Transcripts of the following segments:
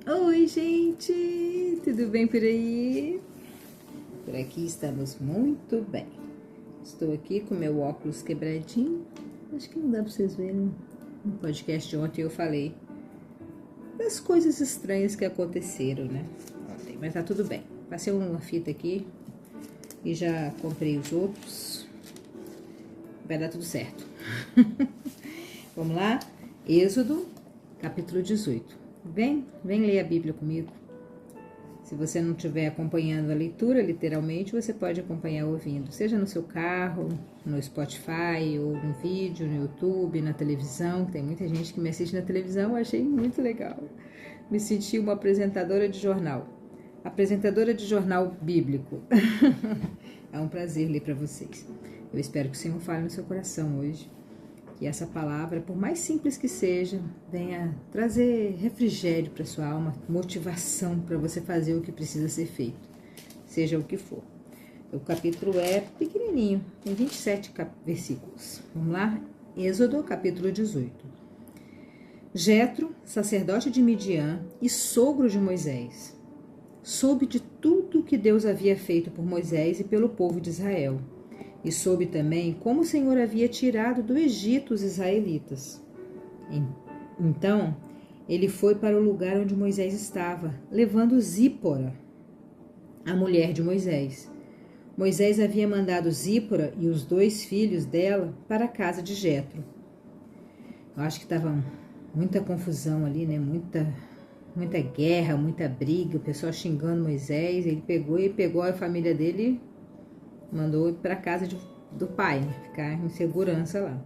Oi, gente! Tudo bem por aí? Por aqui estamos muito bem. Estou aqui com meu óculos quebradinho. Acho que não dá para vocês verem. No podcast de ontem eu falei das coisas estranhas que aconteceram, né? Ontem, mas tá tudo bem. Passei uma fita aqui e já comprei os outros. Vai dar tudo certo. Vamos lá? Êxodo, capítulo 18. Vem ler a Bíblia comigo. Se você não estiver acompanhando a leitura, literalmente, você pode acompanhar ouvindo, seja no seu carro, no Spotify, ou no vídeo, no YouTube, na televisão. Tem muita gente que me assiste na televisão, eu achei muito legal. Me senti uma apresentadora de jornal. Apresentadora de jornal bíblico. É um prazer ler para vocês. Eu espero que o Senhor fale no seu coração hoje. Que essa palavra, por mais simples que seja, venha trazer refrigério para sua alma, motivação para você fazer o que precisa ser feito, seja o que for. O capítulo é pequenininho, tem 27 versículos. Vamos lá? Êxodo, capítulo 18. Jetro, sacerdote de Midian e sogro de Moisés, soube de tudo que Deus havia feito por Moisés e pelo povo de Israel. E soube também como o Senhor havia tirado do Egito os israelitas. Então, ele foi para o lugar onde Moisés estava, levando Zípora, a mulher de Moisés. Moisés havia mandado Zípora e os 2 filhos dela para a casa de Jetro. Eu acho que estava muita confusão ali, né? Muita guerra, muita briga, o pessoal xingando Moisés. Ele pegou a família dele, mandou ir para a casa do pai, né? Ficar em segurança lá.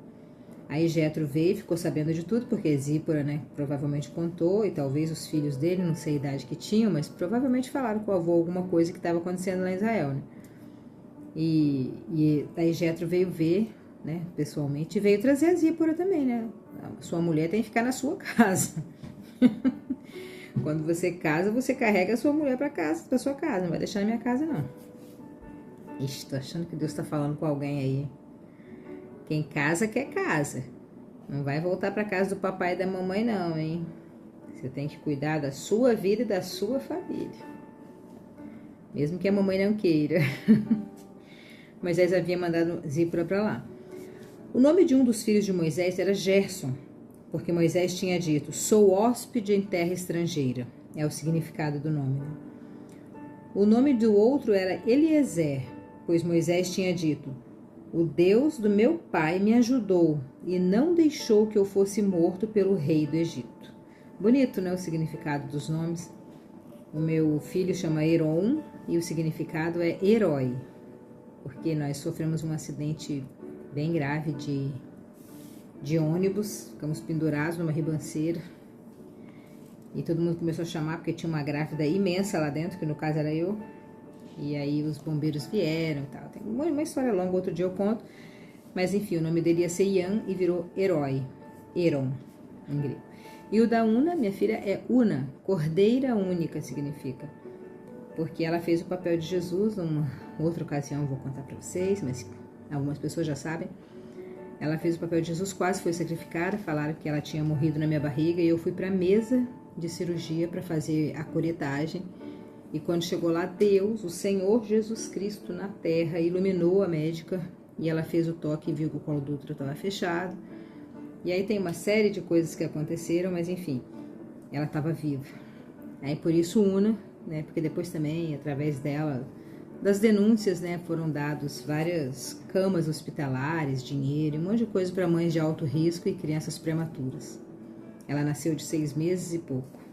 Aí Jetro veio e ficou sabendo de tudo, porque Zípora, né, provavelmente contou, e talvez os filhos dele, não sei a idade que tinham, mas provavelmente falaram com o avô alguma coisa que estava acontecendo lá em Israel, né? E aí Jetro veio ver, né, pessoalmente, e veio trazer a Zípora também, né? A sua mulher tem que ficar na sua casa. Quando você casa, você carrega a sua mulher para sua casa, não vai deixar na minha casa, não. Ixi, tô achando que Deus tá falando com alguém aí. Quem casa, quer casa. Não vai voltar pra casa do papai e da mamãe, não, hein? Você tem que cuidar da sua vida e da sua família. Mesmo que a mamãe não queira. Moisés havia mandado Zípora pra lá. O nome de um dos filhos de Moisés era Gerson, porque Moisés tinha dito: sou hóspede em terra estrangeira. É o significado do nome, né? O nome do outro era Eliezer, pois Moisés tinha dito: o Deus do meu pai me ajudou e não deixou que eu fosse morto pelo rei do Egito. Bonito, né, o significado dos nomes. O meu filho chama Heron e o significado é herói, porque nós sofremos um acidente bem grave de ônibus, ficamos pendurados numa ribanceira e todo mundo começou a chamar porque tinha uma grávida imensa lá dentro, que no caso era eu. E aí os bombeiros vieram e tal. Tem uma história longa, outro dia eu conto. Mas enfim, o nome dele ia ser Ian e virou Herói. Heron, em grego. E o da Una, minha filha, é Una. Cordeira única significa. Porque ela fez o papel de Jesus numa outra ocasião, eu vou contar pra vocês, mas algumas pessoas já sabem. Ela fez o papel de Jesus, quase foi sacrificada. Falaram que ela tinha morrido na minha barriga. E eu fui pra mesa de cirurgia para fazer a curetagem. E quando chegou lá, Deus, o Senhor Jesus Cristo na terra, iluminou a médica e ela fez o toque e viu que o colo do útero estava fechado. E aí tem uma série de coisas que aconteceram, mas enfim, ela estava viva. Aí por isso Una, né, porque depois também, através dela, das denúncias, né, foram dados várias camas hospitalares, dinheiro, um monte de coisa para mães de alto risco e crianças prematuras. Ela nasceu de 6 meses e pouco.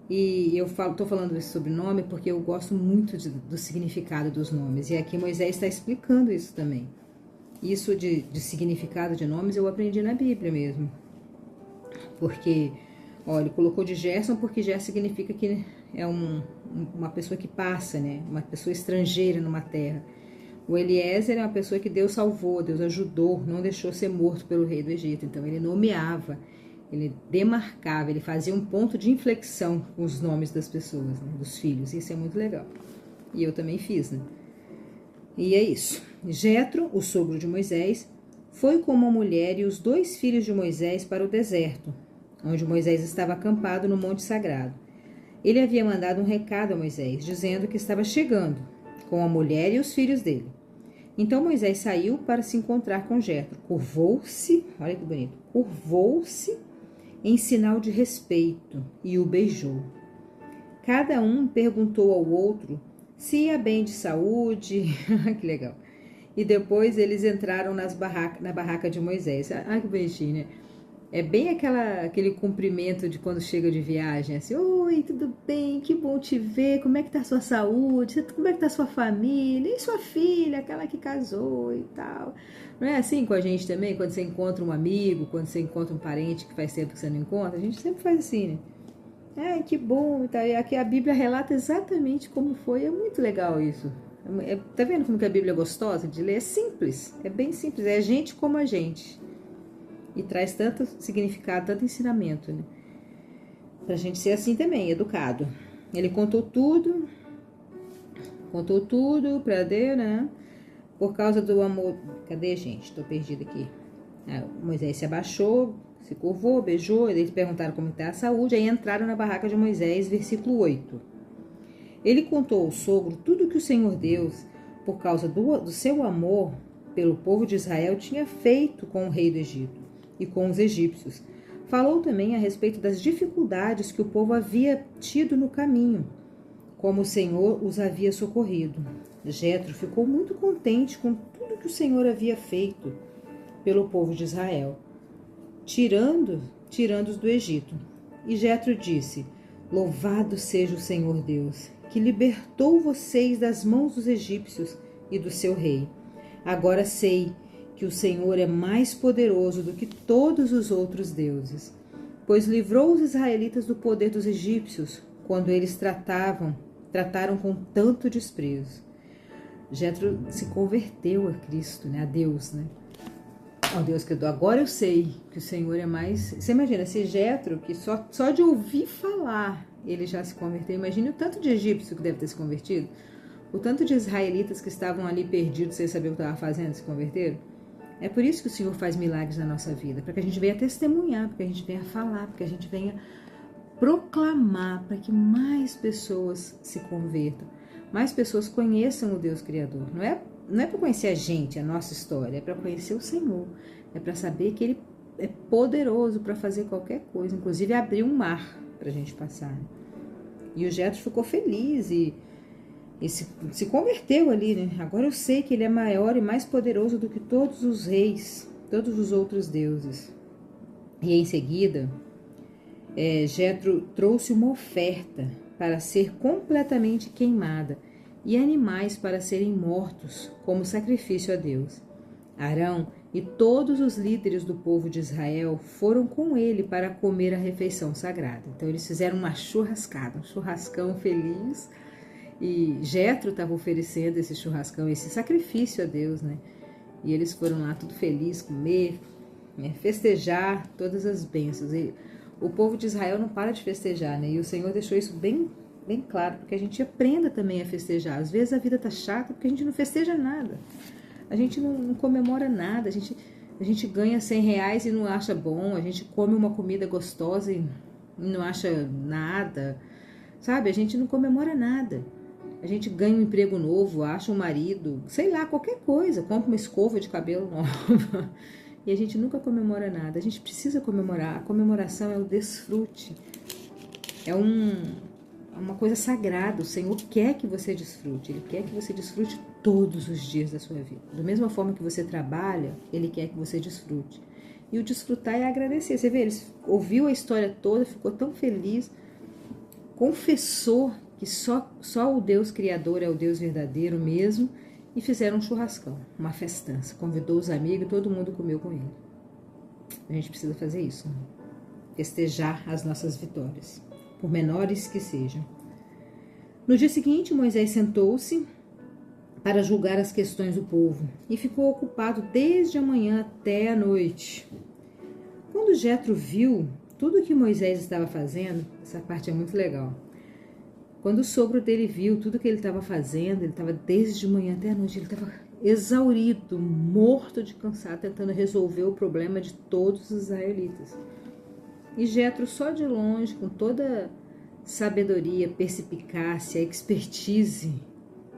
E eu tô falando esse sobrenome porque eu gosto muito do significado dos nomes. E aqui Moisés está explicando isso também. Isso de significado de nomes eu aprendi na Bíblia mesmo. Porque, olha, ele colocou de Gerson porque Gerson significa que é uma pessoa que passa, né? Uma pessoa estrangeira numa terra. O Eliezer é uma pessoa que Deus salvou, Deus ajudou, não deixou ser morto pelo rei do Egito. Então ele nomeava. Ele demarcava, ele fazia um ponto de inflexão com os nomes das pessoas, né, dos filhos. Isso é muito legal. E eu também fiz, né? E é isso. Jetro, o sogro de Moisés, foi com uma mulher e os 2 filhos de Moisés para o deserto, onde Moisés estava acampado no Monte Sagrado. Ele havia mandado um recado a Moisés, dizendo que estava chegando, com a mulher e os filhos dele. Então Moisés saiu para se encontrar com Jetro. Curvou-se, olha que bonito, curvou-se em sinal de respeito e o beijou. Cada um perguntou ao outro se ia bem de saúde, que legal. E depois eles entraram na barraca de Moisés. Ah, que bonitinho, né? É bem aquele cumprimento de quando chega de viagem, assim, oi, tudo bem, que bom te ver, como é que tá a sua saúde, como é que tá a sua família, e sua filha, aquela que casou e tal. Não é assim com a gente também, quando você encontra um amigo, quando você encontra um parente que faz tempo que você não encontra, a gente sempre faz assim, né? Ai, que bom, tá? E aqui a Bíblia relata exatamente como foi, é muito legal isso. Tá vendo como que a Bíblia é gostosa de ler? É simples, é bem simples, é gente como a gente. E traz tanto significado, tanto ensinamento, né? Pra gente ser assim também, educado. Ele contou tudo pra Deus, né? Por causa do amor. Cadê, gente? Tô perdida aqui. Moisés se abaixou, se curvou, beijou, eles perguntaram como está a saúde, aí entraram na barraca de Moisés, versículo 8. Ele contou ao sogro tudo que o Senhor Deus, por causa do seu amor pelo povo de Israel, tinha feito com o rei do Egito e com os egípcios. Falou também a respeito das dificuldades que o povo havia tido no caminho, como o Senhor os havia socorrido. Jetro ficou muito contente com tudo que o Senhor havia feito pelo povo de Israel, tirando-os do Egito. E Jetro disse: Louvado seja o Senhor Deus, que libertou vocês das mãos dos egípcios e do seu rei. Agora sei que o Senhor é mais poderoso do que todos os outros deuses, pois livrou os israelitas do poder dos egípcios quando eles trataram com tanto desprezo. Jetro se converteu a Cristo, né? A Deus, né? Ó Deus que eu dou. Agora eu sei que o Senhor é mais... Você imagina, se Jetro, que só de ouvir falar, ele já se converteu. Imagine o tanto de egípcio que deve ter se convertido. O tanto de israelitas que estavam ali perdidos sem saber o que estavam fazendo, se converteram. É por isso que o Senhor faz milagres na nossa vida, para que a gente venha testemunhar, para que a gente venha falar, para que a gente venha proclamar, para que mais pessoas se convertam, mais pessoas conheçam o Deus Criador. Não é para conhecer a gente, a nossa história, é para conhecer o Senhor, é para saber que Ele é poderoso para fazer qualquer coisa, inclusive abrir um mar para a gente passar. E o Jetro ficou feliz e se converteu ali, né? Agora eu sei que ele é maior e mais poderoso do que todos os reis, todos os outros deuses. E em seguida, Jetro trouxe uma oferta para ser completamente queimada e animais para serem mortos como sacrifício a Deus. Arão e todos os líderes do povo de Israel foram com ele para comer a refeição sagrada. Então eles fizeram uma churrascada, um churrascão feliz. E Jetro estava oferecendo esse churrascão, esse sacrifício a Deus, né? E eles foram lá tudo felizes, comer, né? Festejar todas as bênçãos. E o povo de Israel não para de festejar, né? E o Senhor deixou isso bem, bem claro, porque a gente aprenda também a festejar. Às vezes a vida tá chata porque a gente não festeja nada. A gente não comemora nada. A gente ganha R$100 e não acha bom. A gente come uma comida gostosa e não acha nada. Sabe? A gente não comemora nada. A gente ganha um emprego novo, acha um marido, sei lá, qualquer coisa, compra uma escova de cabelo nova. E a gente nunca comemora nada. A gente precisa comemorar. A comemoração é o desfrute. É uma coisa sagrada. O Senhor quer que você desfrute. Ele quer que você desfrute todos os dias da sua vida. Da mesma forma que você trabalha, Ele quer que você desfrute. E o desfrutar é agradecer. Você vê, ele ouviu a história toda, ficou tão feliz, confessou que só o Deus Criador é o Deus verdadeiro mesmo, e fizeram um churrascão, uma festança. Convidou os amigos e todo mundo comeu com ele. A gente precisa fazer isso, né? Festejar as nossas vitórias, por menores que sejam. No dia seguinte, Moisés sentou-se para julgar as questões do povo e ficou ocupado desde a manhã até a noite. Quando Jetro viu tudo o que Moisés estava fazendo, essa parte é muito legal. Quando o sogro dele viu tudo que ele estava fazendo, ele estava desde de manhã até a noite, ele estava exaurido, morto de cansado, tentando resolver o problema de todos os israelitas. E Jetro, só de longe, com toda sabedoria, perspicácia, expertise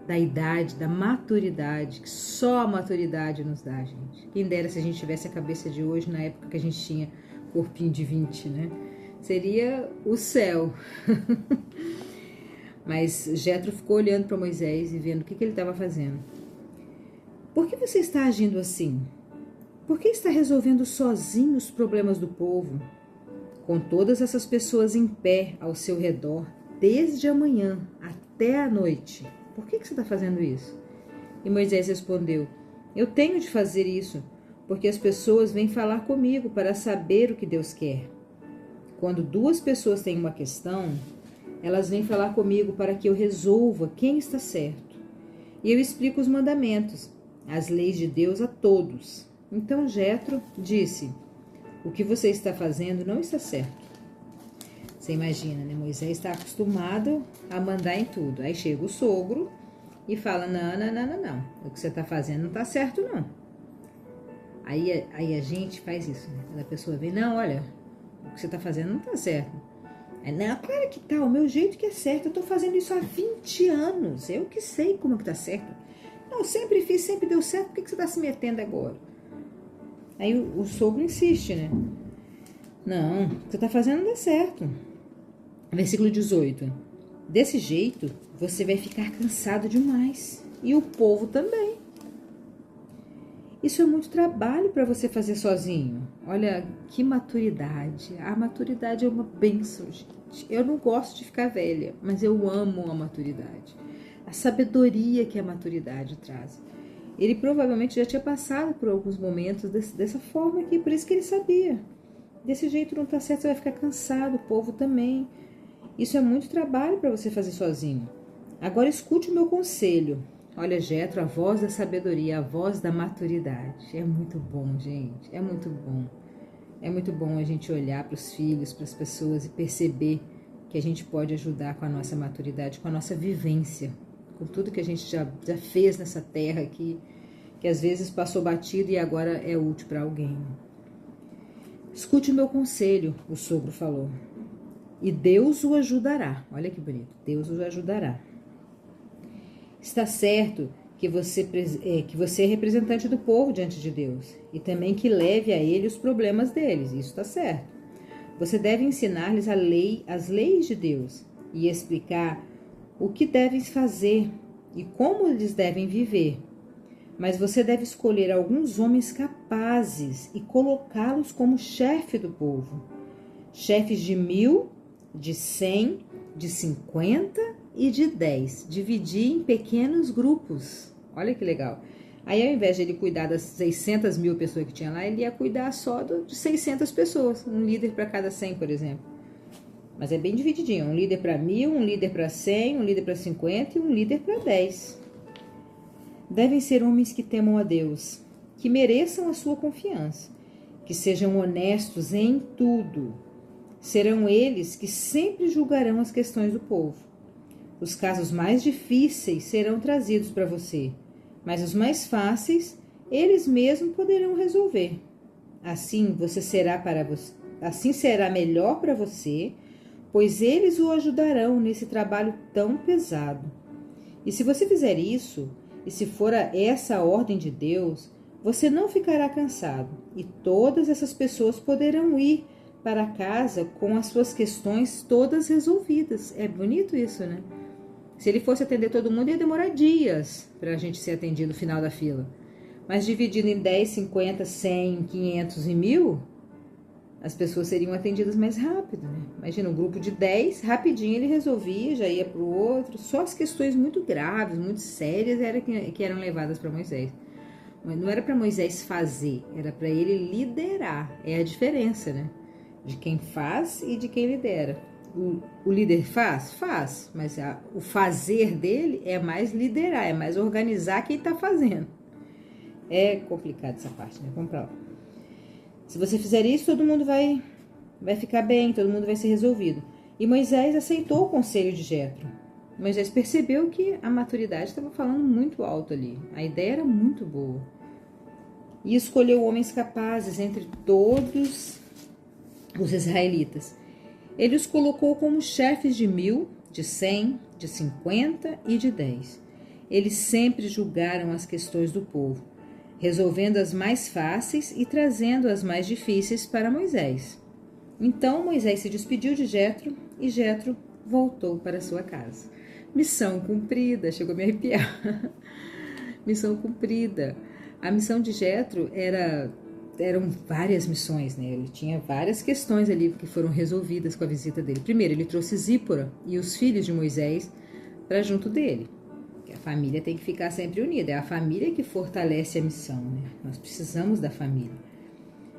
da idade, da maturidade, que só a maturidade nos dá, gente. Quem dera se a gente tivesse a cabeça de hoje, na época que a gente tinha corpinho de 20, né? Seria o céu. Mas Jetro ficou olhando para Moisés e vendo o que ele estava fazendo. Por que você está agindo assim? Por que está resolvendo sozinho os problemas do povo? Com todas essas pessoas em pé ao seu redor, desde a manhã até a noite. Por que você está fazendo isso? E Moisés respondeu, eu tenho de fazer isso, porque as pessoas vêm falar comigo para saber o que Deus quer. Quando duas pessoas têm uma questão, elas vêm falar comigo para que eu resolva quem está certo. E eu explico os mandamentos, as leis de Deus a todos. Então Jetro disse, o que você está fazendo não está certo. Você imagina, né? Moisés está acostumado a mandar em tudo. Aí chega o sogro e fala, não. O que você está fazendo não está certo, não. Aí a gente faz isso, né? Quando a pessoa vem, não, olha, o que você está fazendo não está certo. Aí, não, claro que tá, o meu jeito que é certo. Eu estou fazendo isso há 20 anos. Eu que sei como que está certo. Não, sempre fiz, sempre deu certo. Por que você está se metendo agora? Aí o sogro insiste, né? Não, o que você está fazendo não dá certo. Versículo 18. Desse jeito, você vai ficar cansado demais. E o povo também. Isso é muito trabalho para você fazer sozinho. Olha, que maturidade. A maturidade é uma bênção, gente. Eu não gosto de ficar velha, mas eu amo a maturidade. A sabedoria que a maturidade traz. Ele provavelmente já tinha passado por alguns momentos dessa forma aqui, por isso que ele sabia. Desse jeito não está certo, você vai ficar cansado, o povo também. Isso é muito trabalho para você fazer sozinho. Agora escute o meu conselho. Olha, Jetro, a voz da sabedoria, a voz da maturidade. É muito bom, gente, é muito bom. É muito bom a gente olhar para os filhos, para as pessoas e perceber que a gente pode ajudar com a nossa maturidade, com a nossa vivência, com tudo que a gente já fez nessa terra aqui, que às vezes passou batido e agora é útil para alguém. Escute o meu conselho, o sogro falou, e Deus o ajudará. Olha que bonito, Deus o ajudará. Está certo que você é representante do povo diante de Deus e também que leve a ele os problemas deles, isso está certo. Você deve ensinar-lhes as leis de Deus e explicar o que devem fazer e como eles devem viver. Mas você deve escolher alguns homens capazes e colocá-los como chefe do povo. Chefes de 1000, de 100, de 50 e de 10. Dividir em pequenos grupos. Olha que legal. Aí, ao invés de ele cuidar das 600 mil pessoas que tinha lá, ele ia cuidar só de 600 pessoas. Um líder para cada 100, por exemplo. Mas é bem divididinho. Um líder para 1000, um líder para 100, um líder para 50 e um líder para 10. Devem ser homens que temam a Deus, que mereçam a sua confiança, que sejam honestos em tudo. Serão eles que sempre julgarão as questões do povo. Os casos mais difíceis serão trazidos para você, mas os mais fáceis, eles mesmos poderão resolver. Assim será melhor para você, pois eles o ajudarão nesse trabalho tão pesado. E se você fizer isso, e se for essa a ordem de Deus, você não ficará cansado, e todas essas pessoas poderão ir para casa com as suas questões todas resolvidas. É bonito isso, né? Se ele fosse atender todo mundo, ia demorar dias para a gente ser atendido no final da fila. Mas dividido em 10, 50, 100, 500 e 1000, as pessoas seriam atendidas mais rápido, né? Imagina, um grupo de 10, rapidinho ele resolvia, já ia para o outro. Só as questões muito graves, muito sérias que eram levadas para Moisés. Mas não era para Moisés fazer, era para ele liderar. É a diferença, né? De quem faz e de quem lidera. O líder faz, mas o fazer dele é mais liderar, é mais organizar quem está fazendo. É complicado essa parte, né? Vamos para lá. Se você fizer isso, todo mundo vai ficar bem, todo mundo vai ser resolvido. E Moisés aceitou o conselho de Jetro. Moisés percebeu que a maturidade estava falando muito alto ali. A ideia era muito boa. E escolheu homens capazes entre todos os israelitas. Ele os colocou como chefes de 1000, de 100, de 50 e de 10. Eles sempre julgaram as questões do povo, resolvendo as mais fáceis e trazendo as mais difíceis para Moisés. Então Moisés se despediu de Jetro e Jetro voltou para sua casa. Missão cumprida, chegou a me arrepiar. Missão cumprida. A missão de Jetro eram várias missões, né? Ele tinha várias questões ali que foram resolvidas com a visita dele. Primeiro, ele trouxe Zípora e os filhos de Moisés para junto dele. A família tem que ficar sempre unida. É a família que fortalece a missão, né? Nós precisamos da família.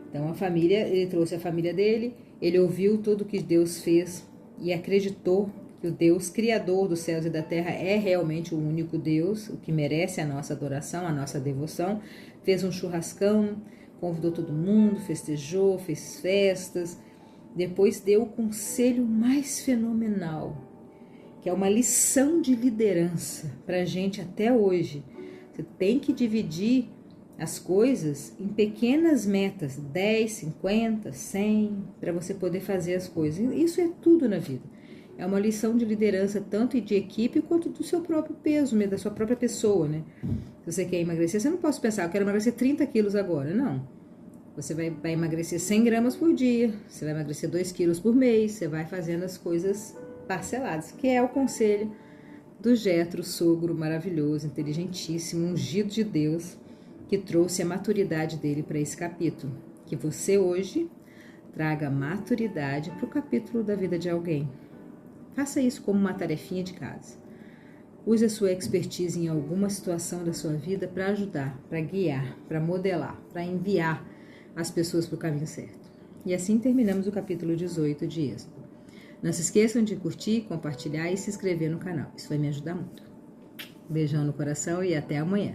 Então, ele trouxe a família dele, ele ouviu tudo que Deus fez e acreditou que o Deus criador dos céus e da terra é realmente o único Deus, o que merece a nossa adoração, a nossa devoção. Fez um churrascão, convidou todo mundo, festejou, fez festas. Depois deu o conselho mais fenomenal, que é uma lição de liderança para a gente até hoje. Você tem que dividir as coisas em pequenas metas, 10, 50, 100, para você poder fazer as coisas. Isso é tudo na vida. É uma lição de liderança tanto de equipe quanto do seu próprio peso, da sua própria pessoa, né? Se você quer emagrecer, você não pode pensar, eu quero emagrecer 30 quilos agora. Não. Você vai emagrecer 100 gramas por dia, você vai emagrecer 2 quilos por mês, você vai fazendo as coisas parceladas, que é o conselho do Jetro, sogro maravilhoso, inteligentíssimo, ungido de Deus, que trouxe a maturidade dele para esse capítulo. Que você hoje traga maturidade para o capítulo da vida de alguém. Faça isso como uma tarefinha de casa. Use a sua expertise em alguma situação da sua vida para ajudar, para guiar, para modelar, para enviar as pessoas para o caminho certo. E assim terminamos o capítulo 18 de Êxodo. Não se esqueçam de curtir, compartilhar e se inscrever no canal. Isso vai me ajudar muito. Beijão no coração e até amanhã.